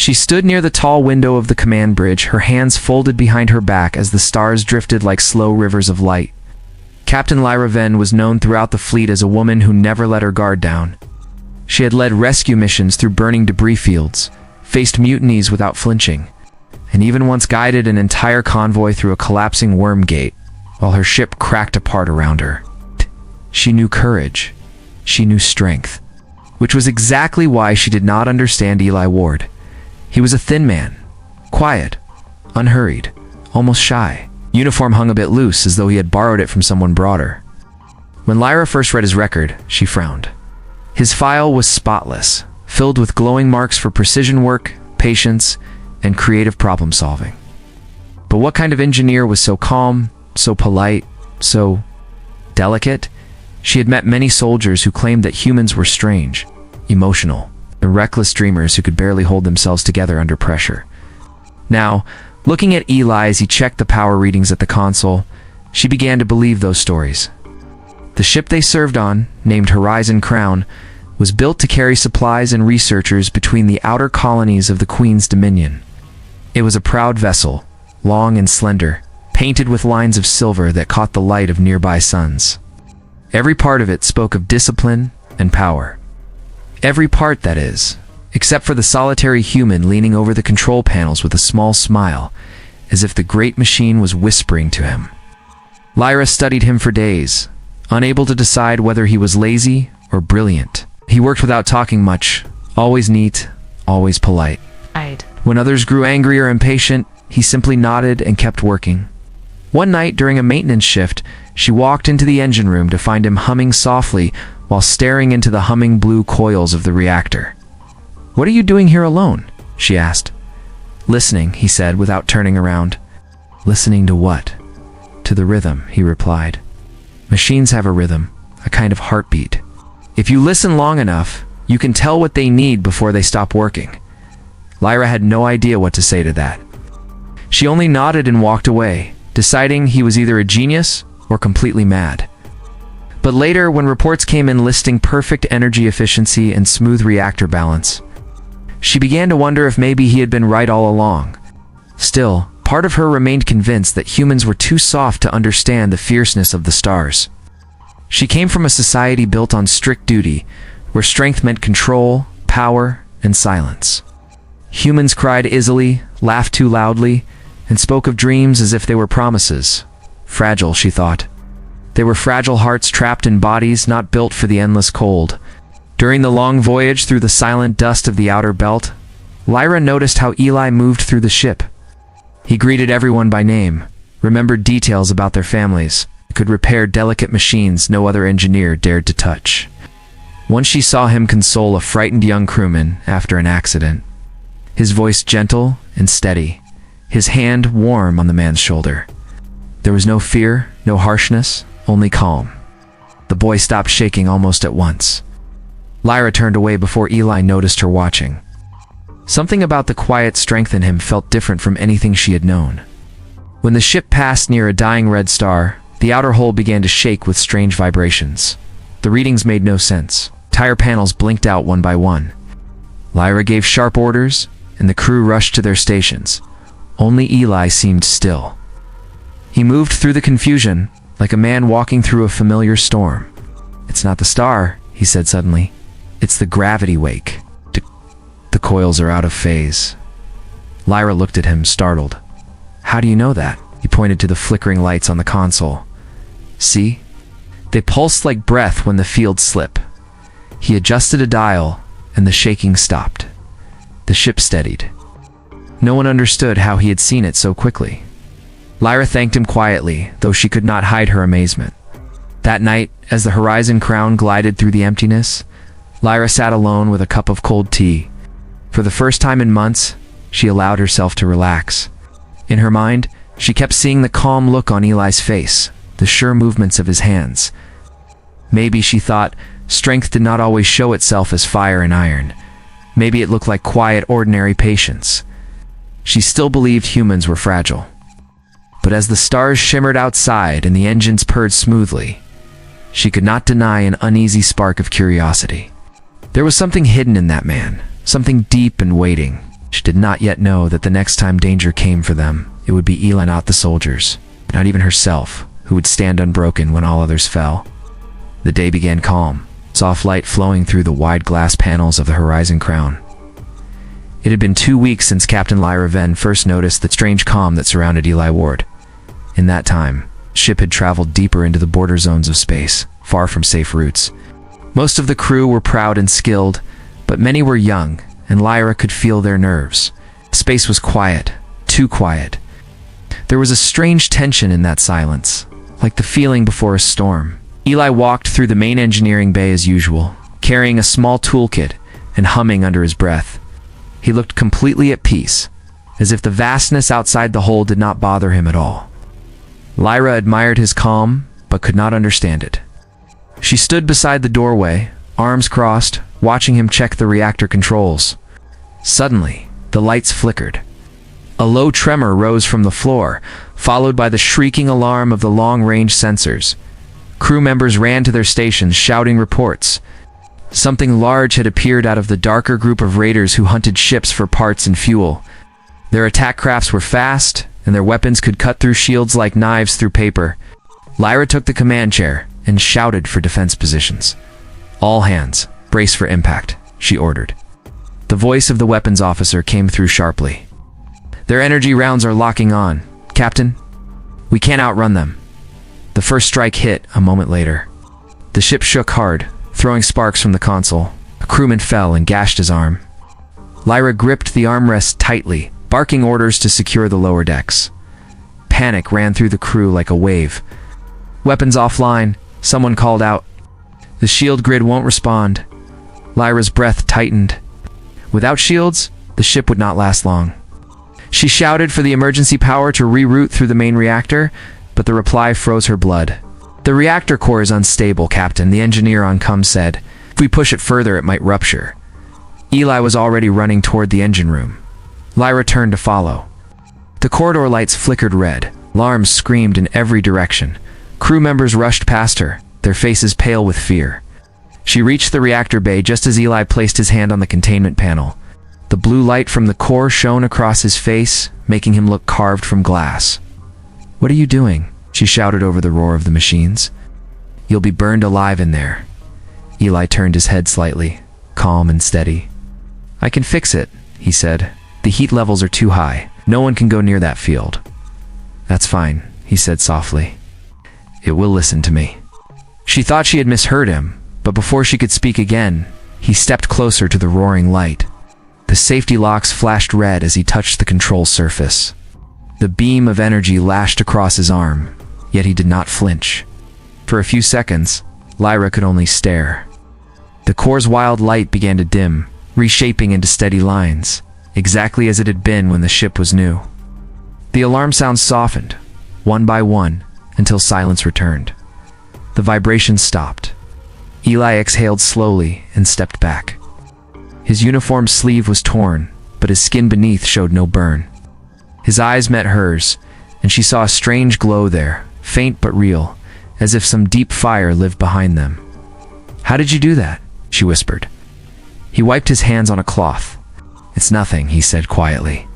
She stood near the tall window of the command bridge, her hands folded behind her back as the stars drifted like slow rivers of light. Captain Lyra Venn was known throughout the fleet as a woman who never let her guard down. She had led rescue missions through burning debris fields, faced mutinies without flinching, and even once guided an entire convoy through a collapsing worm gate while her ship cracked apart around her. She knew courage. She knew strength, which was exactly why she did not understand Eli Ward. He was a thin man, quiet, unhurried, almost shy. Uniform hung a bit loose, as though he had borrowed it from someone broader. When Lyra first read his record, she frowned. His file was spotless, filled with glowing marks for precision work, patience, and creative problem solving. But what kind of engineer was so calm, so polite, so delicate? She had met many soldiers who claimed that humans were strange, emotional, and reckless dreamers who could barely hold themselves together under pressure. Now, looking at Eli as he checked the power readings at the console, she began to believe those stories. The ship they served on, named Horizon Crown, was built to carry supplies and researchers between the outer colonies of the Queen's Dominion. It was a proud vessel, long and slender, painted with lines of silver that caught the light of nearby suns. Every part of it spoke of discipline and power. Every part, that is, except for the solitary human leaning over the control panels with a small smile, as if the great machine was whispering to him. Lyra studied him for days, unable to decide whether he was lazy or brilliant. He worked without talking much, always neat, always polite. When others grew angry or impatient, he simply nodded and kept working. One night during a maintenance shift, she walked into the engine room to find him humming softly while staring into the humming blue coils of the reactor. "What are you doing here alone?" she asked. "Listening," he said without turning around. "Listening to what?" "To the rhythm," he replied. "Machines have a rhythm, a kind of heartbeat. If you listen long enough, you can tell what they need before they stop working." Lyra had no idea what to say to that. She only nodded and walked away, deciding he was either a genius or completely mad. But later, when reports came in listing perfect energy efficiency and smooth reactor balance, she began to wonder if maybe he had been right all along. Still, part of her remained convinced that humans were too soft to understand the fierceness of the stars. She came from a society built on strict duty, where strength meant control, power, and silence. Humans cried easily, laughed too loudly, and spoke of dreams as if they were promises. Fragile, she thought. They were fragile hearts trapped in bodies not built for the endless cold. During the long voyage through the silent dust of the outer belt, Lyra noticed how Eli moved through the ship. He greeted everyone by name, remembered details about their families, could repair delicate machines no other engineer dared to touch. Once she saw him console a frightened young crewman after an accident. His voice gentle and steady, his hand warm on the man's shoulder. There was no fear, no harshness, only calm. The boy stopped shaking almost at once. Lyra turned away before Eli noticed her watching. Something about the quiet strength in him felt different from anything she had known. When the ship passed near a dying red star, the outer hull began to shake with strange vibrations. The readings made no sense. Tire panels blinked out one by one. Lyra gave sharp orders, and the crew rushed to their stations. Only Eli seemed still. He moved through the confusion, like a man walking through a familiar storm. "It's not the star," he said suddenly. "It's the gravity wake. The coils are out of phase." Lyra looked at him, startled. "How do you know that?" He pointed to the flickering lights on the console. "See? They pulsed like breath when the fields slip." He adjusted a dial, and the shaking stopped. The ship steadied. No one understood how he had seen it so quickly. Lyra thanked him quietly, though she could not hide her amazement. That night, as the Horizon Crown glided through the emptiness, Lyra sat alone with a cup of cold tea. For the first time in months, she allowed herself to relax. In her mind, she kept seeing the calm look on Eli's face, the sure movements of his hands. Maybe, she thought, strength did not always show itself as fire and iron. Maybe it looked like quiet, ordinary patience. She still believed humans were fragile. But as the stars shimmered outside and the engines purred smoothly, she could not deny an uneasy spark of curiosity. There was something hidden in that man, something deep and waiting. bridge did not yet know that the next time danger came for them, it would be Eli, not the soldiers, not even herself, who would stand unbroken when all others fell. The day began calm, soft light flowing through the wide glass panels of the horizon crown. It had been 2 weeks since Captain Lyra Venn first noticed the strange calm that surrounded Eli Ward. In that time, the ship had traveled deeper into the border zones of space, far from safe routes. Most of the crew were proud and skilled, but many were young, and Lyra could feel their nerves. Space was quiet, too quiet. There was a strange tension in that silence, like the feeling before a storm. Eli walked through the main engineering bay as usual, carrying a small toolkit and humming under his breath. He looked completely at peace, as if the vastness outside the hole did not bother him at all. Lyra admired his calm, but could not understand it. She stood beside the doorway, arms crossed, watching him check the reactor controls. Suddenly, the lights flickered. A low tremor rose from the floor, followed by the shrieking alarm of the long-range sensors. Crew members ran to their stations, shouting reports. Something large had appeared out of the darker group of raiders who hunted ships for parts and fuel. Their attack crafts were fast, and their weapons could cut through shields like knives through paper. Lyra took the command chair and shouted for defense positions. "All hands, brace for impact," she ordered. The voice of the weapons officer came through sharply. "Their energy rounds are locking on, Captain. We can't outrun them." The first strike hit a moment later. The ship shook hard, throwing sparks from the console. A crewman fell and gashed his arm. Lyra gripped the armrest tightly, barking orders to secure the lower decks. Panic ran through the crew like a wave. "Weapons offline," someone called out. "The shield grid won't respond." Lyra's breath tightened. Without shields, the ship would not last long. She shouted for the emergency power to reroute through the main reactor, but the reply froze her blood. "The reactor core is unstable, Captain," the engineer on comm said. "If we push it further, it might rupture." Eli was already running toward the engine room. Lyra turned to follow. The corridor lights flickered red. Alarms screamed in every direction. Crew members rushed past her, their faces pale with fear. She reached the reactor bay just as Eli placed his hand on the containment panel. The blue light from the core shone across his face, making him look carved from glass. "What are you doing?" she shouted over the roar of the machines. "You'll be burned alive in there." Eli turned his head slightly, calm and steady. "I can fix it," he said. "The heat levels are too high. No one can go near that field." "That's fine," he said softly. "It will listen to me." She thought she had misheard him, but before she could speak again, he stepped closer to the roaring light. The safety locks flashed red as he touched the control surface. The beam of energy lashed across his arm, yet he did not flinch. For a few seconds, Lyra could only stare. The core's wild light began to dim, reshaping into steady lines, exactly as it had been when the ship was new. The alarm sounds softened, one by one, until silence returned. The vibrations stopped. Eli exhaled slowly and stepped back. His uniform sleeve was torn, but his skin beneath showed no burn. His eyes met hers, and she saw a strange glow there, faint but real, as if some deep fire lived behind them. "How did you do that?" she whispered. He wiped his hands on a cloth. "It's nothing," he said quietly.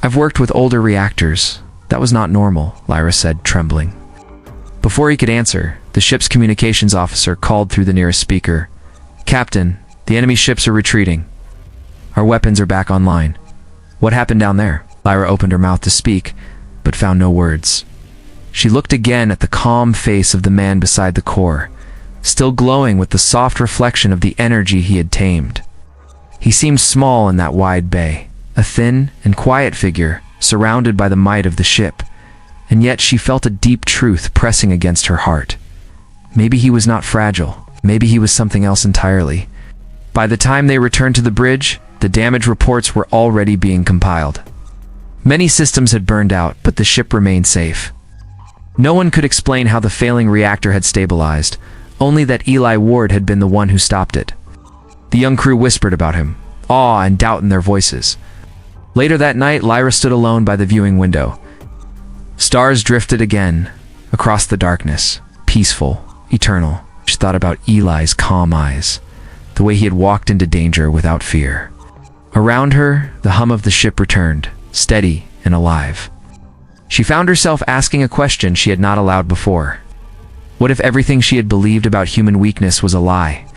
"I've worked with older reactors. That was not normal," Lyra said, trembling. Before he could answer, the ship's communications officer called through the nearest speaker. "Captain, the enemy ships are retreating. Our weapons are back online." "What happened down there?" Lyra opened her mouth to speak, but found no words. She looked again at the calm face of the man beside the core, still glowing with the soft reflection of the energy he had tamed. He seemed small in that wide bay, a thin and quiet figure surrounded by the might of the ship, and yet she felt a deep truth pressing against her heart. Maybe he was not fragile. Maybe he was something else entirely. By the time they returned to the bridge, the damage reports were already being compiled. Many systems had burned out, but the ship remained safe. No one could explain how the failing reactor had stabilized, only that Eli Ward had been the one who stopped it. The young crew whispered about him, awe and doubt in their voices. Later that night, Lyra stood alone by the viewing window. Stars drifted again across the darkness, peaceful, eternal. She thought about Eli's calm eyes, the way he had walked into danger without fear. Around her, the hum of the ship returned, steady and alive. She found herself asking a question she had not allowed before. What if everything she had believed about human weakness was a lie?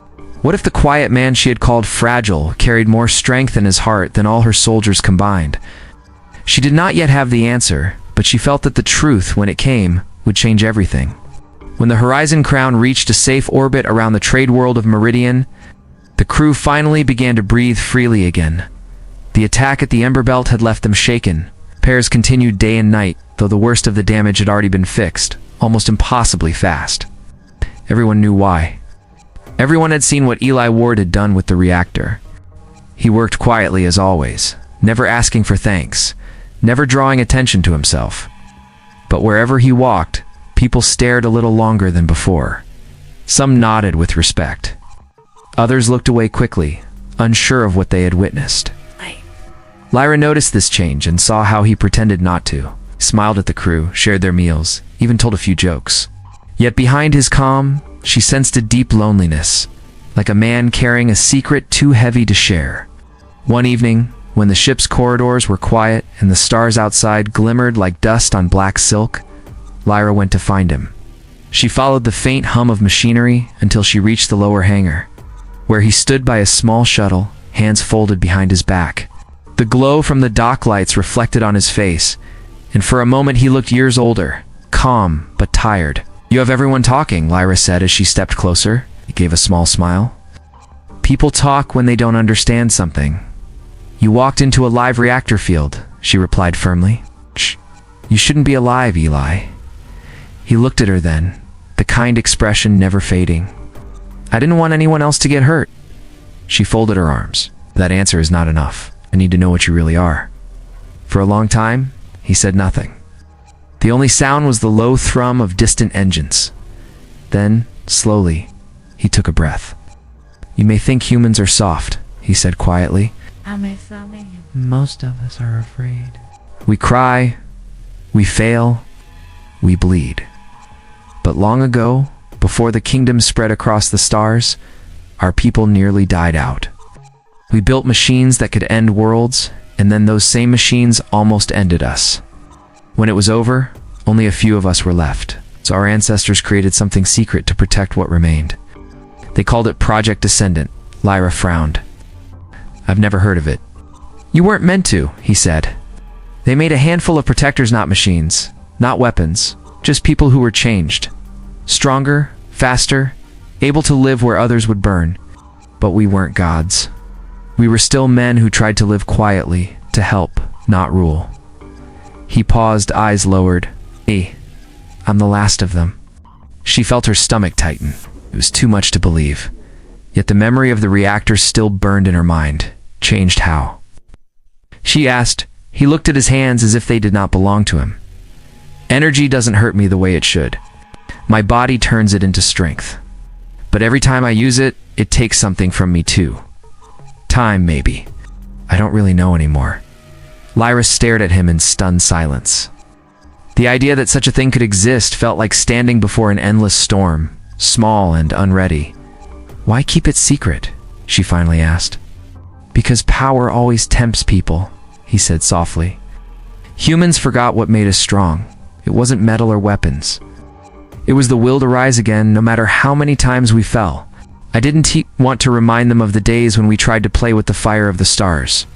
What if the quiet man she had called fragile carried more strength in his heart than all her soldiers combined? She did not yet have the answer, but she felt that the truth, when it came, would change everything. When the Horizon Crown reached a safe orbit around the trade world of Meridian, the crew finally began to breathe freely again. The attack at the Ember Belt had left them shaken. Repairs continued day and night, though the worst of the damage had already been fixed, almost impossibly fast. Everyone knew why. Everyone had seen what Eli Ward had done with the reactor. He worked quietly as always, never asking for thanks, never drawing attention to himself. But wherever he walked, people stared a little longer than before. Some nodded with respect. Others looked away quickly, unsure of what they had witnessed. Lyra noticed this change and saw how he pretended not to. He smiled at the crew, shared their meals, even told a few jokes. Yet behind his calm, she sensed a deep loneliness, like a man carrying a secret too heavy to share. One evening, when the ship's corridors were quiet and the stars outside glimmered like dust on black silk, Lyra went to find him. She followed the faint hum of machinery until she reached the lower hangar, where he stood by a small shuttle, hands folded behind his back. The glow from the dock lights reflected on his face, and for a moment he looked years older, calm but tired. "You have everyone talking," Lyra said as she stepped closer. He gave a small smile. "People talk when they don't understand something. You walked into a live reactor field," she replied firmly. "Shh. You shouldn't be alive, Eli." He looked at her then, the kind expression never fading. "I didn't want anyone else to get hurt." She folded her arms. "That answer is not enough. I need to know what you really are." For a long time, he said nothing. The only sound was the low thrum of distant engines. Then, slowly, he took a breath. "You may think humans are soft," he said quietly. "Most of us are afraid. We cry, we fail, we bleed. But long ago, before the kingdom spread across the stars, our people nearly died out. We built machines that could end worlds, and then those same machines almost ended us. When it was over, only a few of us were left, so our ancestors created something secret to protect what remained. They called it Project Descendant." Lyra frowned. "I've never heard of it." "You weren't meant to," he said. "They made a handful of protectors, not machines, not weapons, just people who were changed. Stronger, faster, able to live where others would burn. But we weren't gods. We were still men who tried to live quietly, to help, not rule." He paused, eyes lowered. "I'm the last of them." She felt her stomach tighten. It was too much to believe. Yet the memory of the reactor still burned in her mind. Changed how? She asked. He looked at his hands as if they did not belong to him. "Energy doesn't hurt me the way it should. My body turns it into strength. But every time I use it, it takes something from me too. Time, maybe. I don't really know anymore." Lyra stared at him in stunned silence. The idea that such a thing could exist felt like standing before an endless storm, small and unready. "Why keep it secret?" she finally asked. "Because power always tempts people," he said softly. "Humans forgot what made us strong. It wasn't metal or weapons. It was the will to rise again, no matter how many times we fell. I didn't want to remind them of the days when we tried to play with the fire of the stars."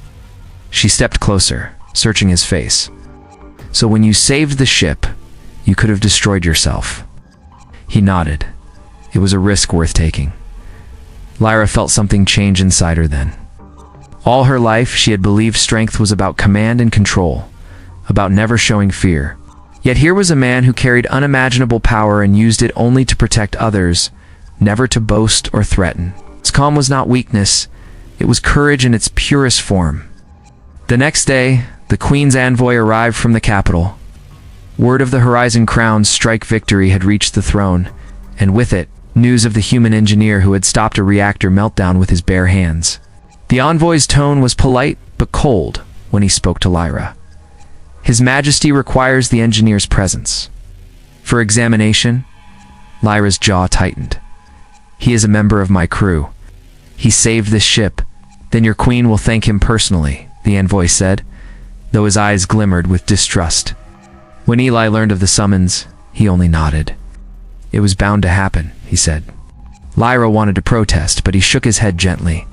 She stepped closer, searching his face. "So when you saved the ship, you could have destroyed yourself." He nodded. It was a risk worth taking. Lyra felt something change inside her then. All her life, she had believed strength was about command and control, about never showing fear. Yet here was a man who carried unimaginable power and used it only to protect others, never to boast or threaten. His calm was not weakness, it was courage in its purest form. The next day, the Queen's envoy arrived from the capital. Word of the Horizon Crown's strike victory had reached the throne, and with it, news of the human engineer who had stopped a reactor meltdown with his bare hands. The envoy's tone was polite but cold when he spoke to Lyra. "His Majesty requires the engineer's presence." "For examination?" Lyra's jaw tightened. "He is a member of my crew. He saved this ship, Then your queen will thank him personally, the envoy said, though his eyes glimmered with distrust. When Eli learned of the summons, he only nodded. It was bound to happen, he said. Lyra wanted to protest, but he shook his head gently.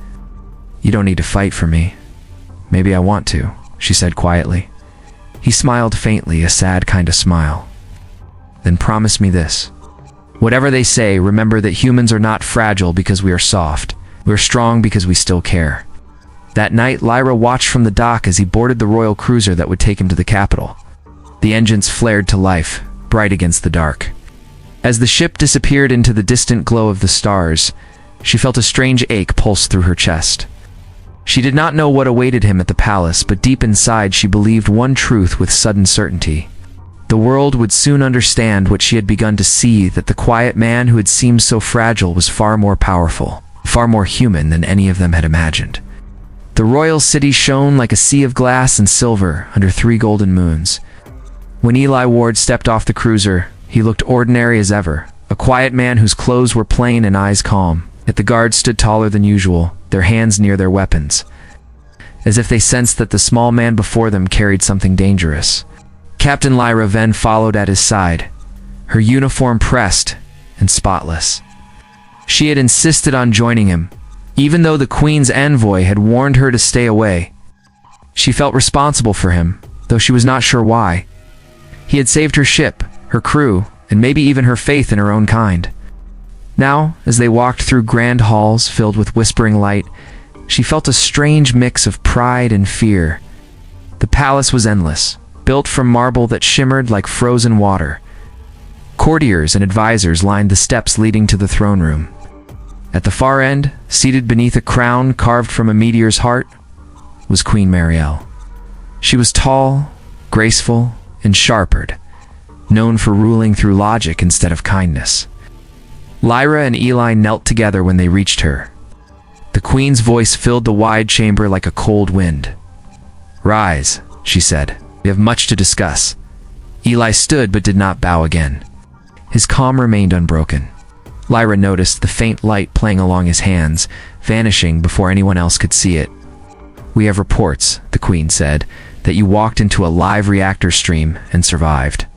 You don't need to fight for me. Maybe I want to, she said quietly. He smiled faintly, a sad kind of smile. Then promise me this. Whatever they say, remember that humans are not fragile because we are soft. We're strong because we still care. That night, Lyra watched from the dock as he boarded the royal cruiser that would take him to the capital. The engines flared to life, bright against the dark. As the ship disappeared into the distant glow of the stars, she felt a strange ache pulse through her chest. She did not know what awaited him at the palace, but deep inside she believed one truth with sudden certainty. The world would soon understand what she had begun to see, that the quiet man who had seemed so fragile was far more powerful, far more human than any of them had imagined. The royal city shone like a sea of glass and silver under 3 golden moons. When Eli Ward stepped off the cruiser, he looked ordinary as ever, a quiet man whose clothes were plain and eyes calm. Yet the guards stood taller than usual, their hands near their weapons, as if they sensed that the small man before them carried something dangerous. Captain Lyra Venn followed at his side, her uniform pressed and spotless. She had insisted on joining him, even though the Queen's envoy had warned her to stay away. She felt responsible for him, though she was not sure why. He had saved her ship, her crew, and maybe even her faith in her own kind. Now, as they walked through grand halls filled with whispering light, she felt a strange mix of pride and fear. The palace was endless, built from marble that shimmered like frozen water. Courtiers and advisors lined the steps leading to the throne room. At the far end, seated beneath a crown carved from a meteor's heart, was Queen Marielle. She was tall, graceful, and sharpered, known for ruling through logic instead of kindness. Lyra and Eli knelt together when they reached her. The Queen's voice filled the wide chamber like a cold wind. Rise, she said. We have much to discuss. Eli stood but did not bow again. His calm remained unbroken. Lyra noticed the faint light playing along his hands, vanishing before anyone else could see it. We have reports, the Queen said, that you walked into a live reactor stream and survived.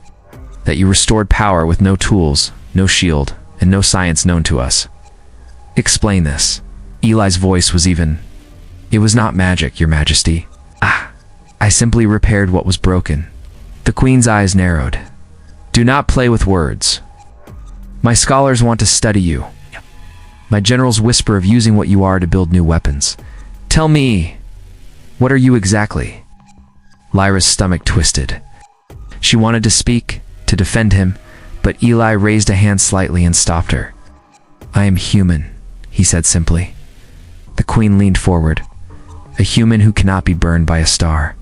That you restored power with no tools, no shield, and no science known to us. Explain this. Eli's voice was even. It was not magic, Your Majesty. I simply repaired what was broken. The Queen's eyes narrowed. Do not play with words. My scholars want to study you. My generals whisper of using what you are to build new weapons. Tell me, what are you exactly? Lyra's stomach twisted. She wanted to speak, to defend him, but Eli raised a hand slightly and stopped her. I am human, he said simply. The Queen leaned forward. A human who cannot be burned by a star.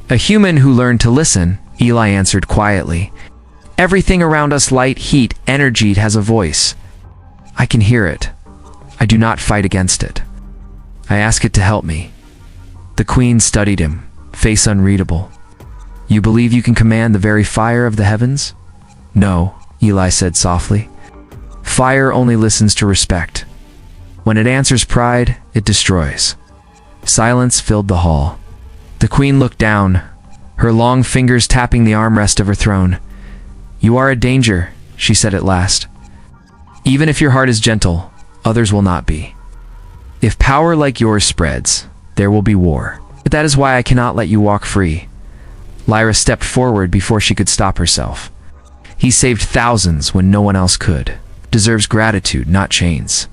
A human who learned to listen, Eli answered quietly. Everything around us, light, heat, energy, has a voice. I can hear it. I do not fight against it. I ask it to help me. The Queen studied him, face unreadable. You believe you can command the very fire of the heavens? No, Eli said softly. Fire only listens to respect. When it answers pride, it destroys. Silence filled the hall. The Queen looked down, her long fingers tapping the armrest of her throne. You are a danger, she said at last. Even if your heart is gentle, others will not be. If power like yours spreads, there will be war. But that is why I cannot let you walk free. Lyra stepped forward before she could stop herself. He saved thousands when no one else could. Deserves gratitude, not chains.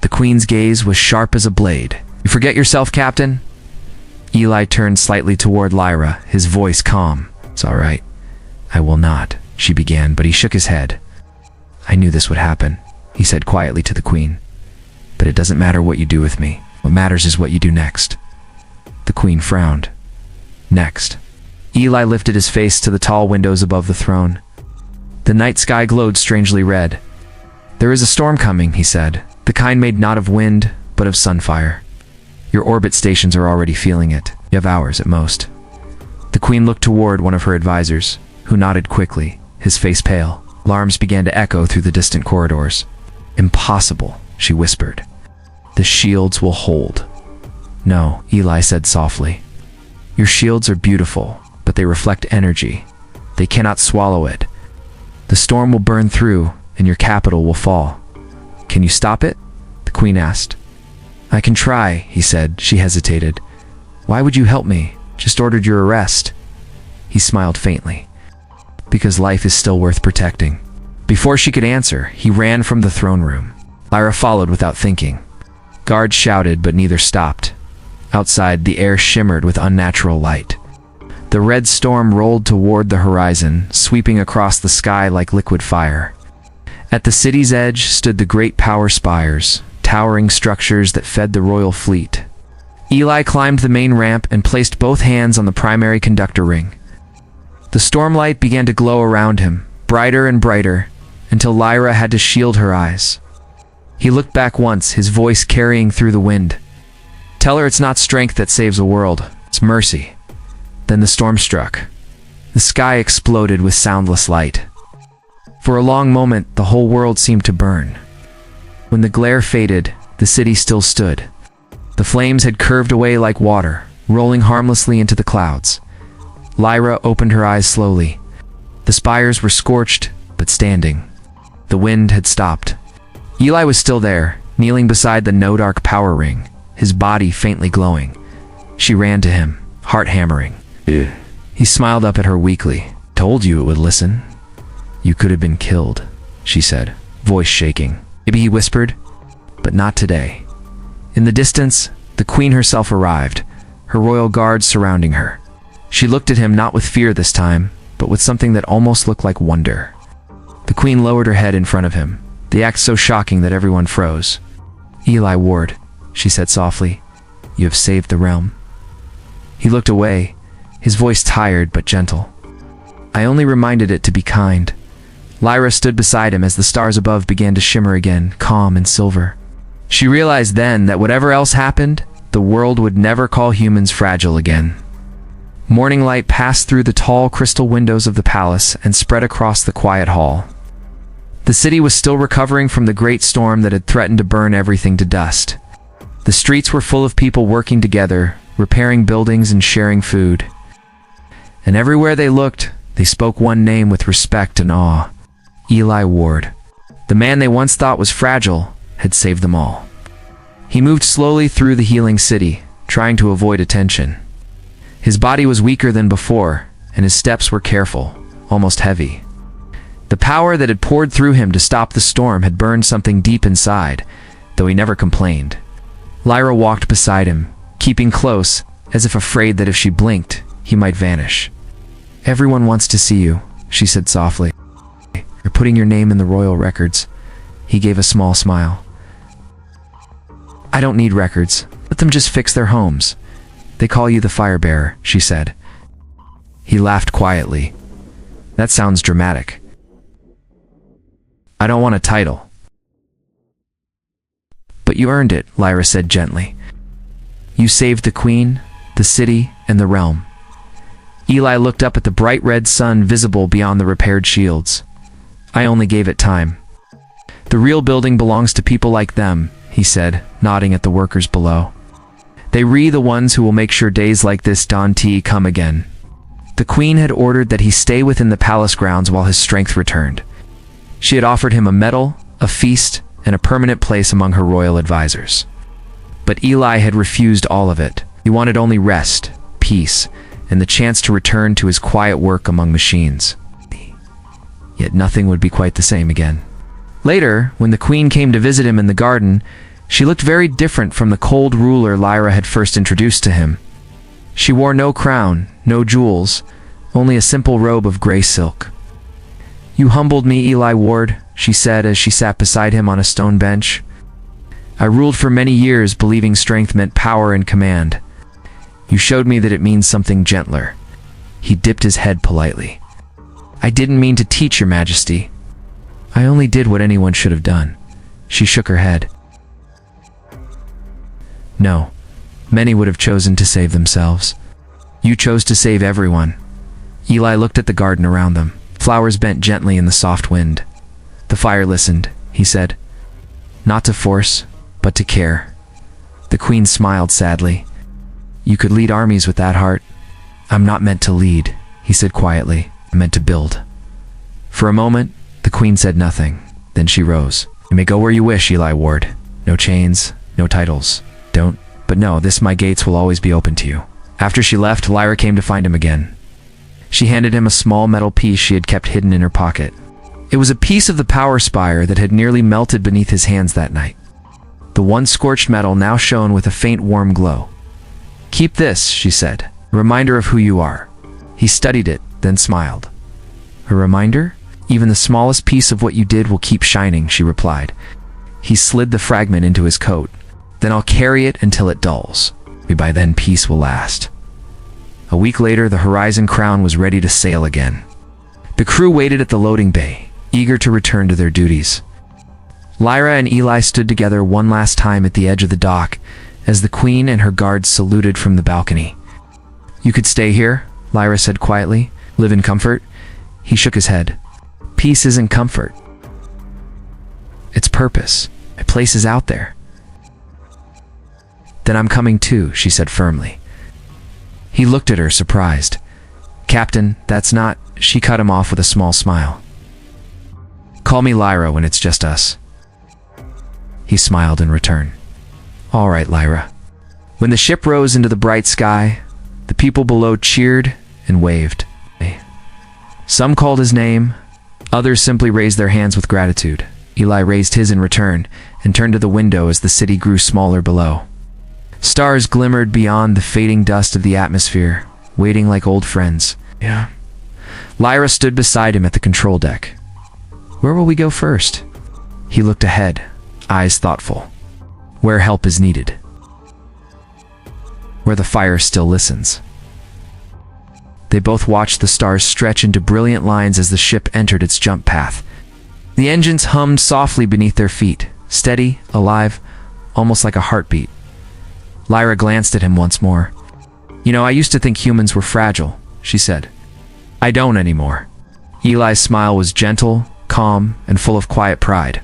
The Queen's gaze was sharp as a blade. You forget yourself, Captain? Eli turned slightly toward Lyra, his voice calm. It's all right. I will not, she began, but he shook his head. I knew this would happen, he said quietly to the Queen. But it doesn't matter what you do with me. What matters is what you do next. The Queen frowned. Next. Eli lifted his face to the tall windows above the throne. The night sky glowed strangely red. There is a storm coming, he said, the kind made not of wind, but of sunfire. Your orbit stations are already feeling it. You have hours at most. The Queen looked toward one of her advisors, who nodded quickly, his face pale. Alarms began to echo through the distant corridors. Impossible, she whispered. The shields will hold. No, Eli said softly. Your shields are beautiful, but they reflect energy. They cannot swallow it. The storm will burn through, and your capital will fall. Can you stop it? The queen asked. I can try, he said. She hesitated. Why would you help me? Just ordered your arrest. He smiled faintly. Because life is still worth protecting. Before she could answer, he ran from the throne room. Lyra followed without thinking. Guards shouted, but neither stopped. Outside, the air shimmered with unnatural light. The red storm rolled toward the horizon, sweeping across the sky like liquid fire. At the city's edge stood the great power spires, towering structures that fed the royal fleet. Eli climbed the main ramp and placed both hands on the primary conductor ring. The stormlight began to glow around him, brighter and brighter, until Lyra had to shield her eyes. He looked back once, his voice carrying through the wind. Tell her it's not strength that saves a world, it's mercy. Then the storm struck. The sky exploded with soundless light. For a long moment, the whole world seemed to burn. When the glare faded, the city still stood. The flames had curved away like water, rolling harmlessly into the clouds. Lyra opened her eyes slowly. The spires were scorched, but standing. The wind had stopped. Eli was still there, kneeling beside the no-dark power ring, his body faintly glowing. She ran to him, heart hammering. He smiled up at her weakly. Told you it would listen. You could have been killed, she said, voice shaking. Maybe, he whispered, but not today. In the distance, the queen herself arrived, her royal guards surrounding her. She looked at him not with fear this time, but with something that almost looked like wonder. The queen lowered her head in front of him, the act so shocking that everyone froze. Eli Ward, she said softly, you have saved the realm. He looked away, his voice tired but gentle. I only reminded it to be kind. Lyra stood beside him as the stars above began to shimmer again, calm and silver. She realized then that whatever else happened, the world would never call humans fragile again. Morning light passed through the tall crystal windows of the palace and spread across the quiet hall. The city was still recovering from the great storm that had threatened to burn everything to dust. The streets were full of people working together, repairing buildings and sharing food. And everywhere they looked, they spoke one name with respect and awe. Eli Ward. The man they once thought was fragile had saved them all. He moved slowly through the healing city, trying to avoid attention. His body was weaker than before, and his steps were careful, almost heavy. The power that had poured through him to stop the storm had burned something deep inside, though he never complained. Lyra walked beside him, keeping close, as if afraid that if she blinked, he might vanish. Everyone wants to see you, she said softly. You're putting your name in the royal records. He gave a small smile. I don't need records. Let them just fix their homes. They call you the Firebearer, she said. He laughed quietly. That sounds dramatic. I don't want a title. But you earned it, Lyra said gently. You saved the queen, the city, and the realm. Eli looked up at the bright red sun visible beyond the repaired shields. I only gave it time. The real building belongs to people like them, he said, nodding at the workers below. They re the ones who will make sure days like this don't come again. The queen had ordered that he stay within the palace grounds while his strength returned. She had offered him a medal, a feast, and a permanent place among her royal advisors. But Eli had refused all of it. He wanted only rest, peace, and the chance to return to his quiet work among machines. Yet nothing would be quite the same again. Later, when the queen came to visit him in the garden, she looked very different from the cold ruler Lyra had first introduced to him. She wore no crown, no jewels, only a simple robe of gray silk. You humbled me, Eli Ward, she said as she sat beside him on a stone bench. I ruled for many years believing strength meant power and command. You showed me that it means something gentler. He dipped his head politely. I didn't mean to teach your majesty. I only did what anyone should have done. She shook her head. No, many would have chosen to save themselves. You chose to save everyone. Eli looked at the garden around them. Flowers bent gently in the soft wind. The fire listened, he said. Not to force, but to care. The queen smiled sadly. You could lead armies with that heart. I'm not meant to lead, he said quietly. I'm meant to build. For a moment, the queen said nothing. Then she rose. You may go where you wish, Eli Ward. No chains, no titles. Don't. But no, my gates will always be open to you. After she left, Lyra came to find him again. She handed him a small metal piece she had kept hidden in her pocket. It was a piece of the power spire that had nearly melted beneath his hands that night. The once scorched metal now shone with a faint warm glow. Keep this, she said, a reminder of who you are. He studied it, then smiled. A reminder? Even the smallest piece of what you did will keep shining, she replied. He slid the fragment into his coat. Then I'll carry it until it dulls. Maybe by then peace will last. A week later, the Horizon Crown was ready to sail again. The crew waited at the loading bay, eager to return to their duties. Lyra and Eli stood together one last time at the edge of the dock as the queen and her guards saluted from the balcony. You could stay here, Lyra said quietly. Live in comfort. He shook his head. Peace isn't comfort. It's purpose. My place is out there. Then I'm coming too, she said firmly. He looked at her, surprised. Captain, that's not... She cut him off with a small smile. Call me Lyra when it's just us. He smiled in return. All right, Lyra. When the ship rose into the bright sky, the people below cheered and waved. Some called his name, others simply raised their hands with gratitude. Eli raised his in return and turned to the window as the city grew smaller below. Stars glimmered beyond the fading dust of the atmosphere, waiting like old friends. Yeah. Lyra stood beside him at the control deck. Where will we go first? He looked ahead, eyes thoughtful. Where help is needed. Where the fire still listens. They both watched the stars stretch into brilliant lines as the ship entered its jump path. The engines hummed softly beneath their feet, steady, alive, almost like a heartbeat. Lyra glanced at him once more. You know, I used to think humans were fragile, she said. I don't anymore. Eli's smile was gentle, calm, and full of quiet pride.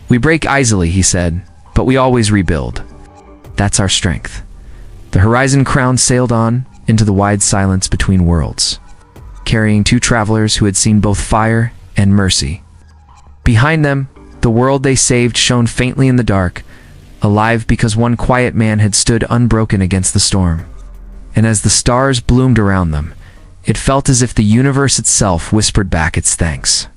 We break easily, he said, but we always rebuild. That's our strength. The Horizon Crown sailed on into the wide silence between worlds, carrying two travelers who had seen both fire and mercy. Behind them, the world they saved shone faintly in the dark, alive because one quiet man had stood unbroken against the storm. And as the stars bloomed around them, it felt as if the universe itself whispered back its thanks.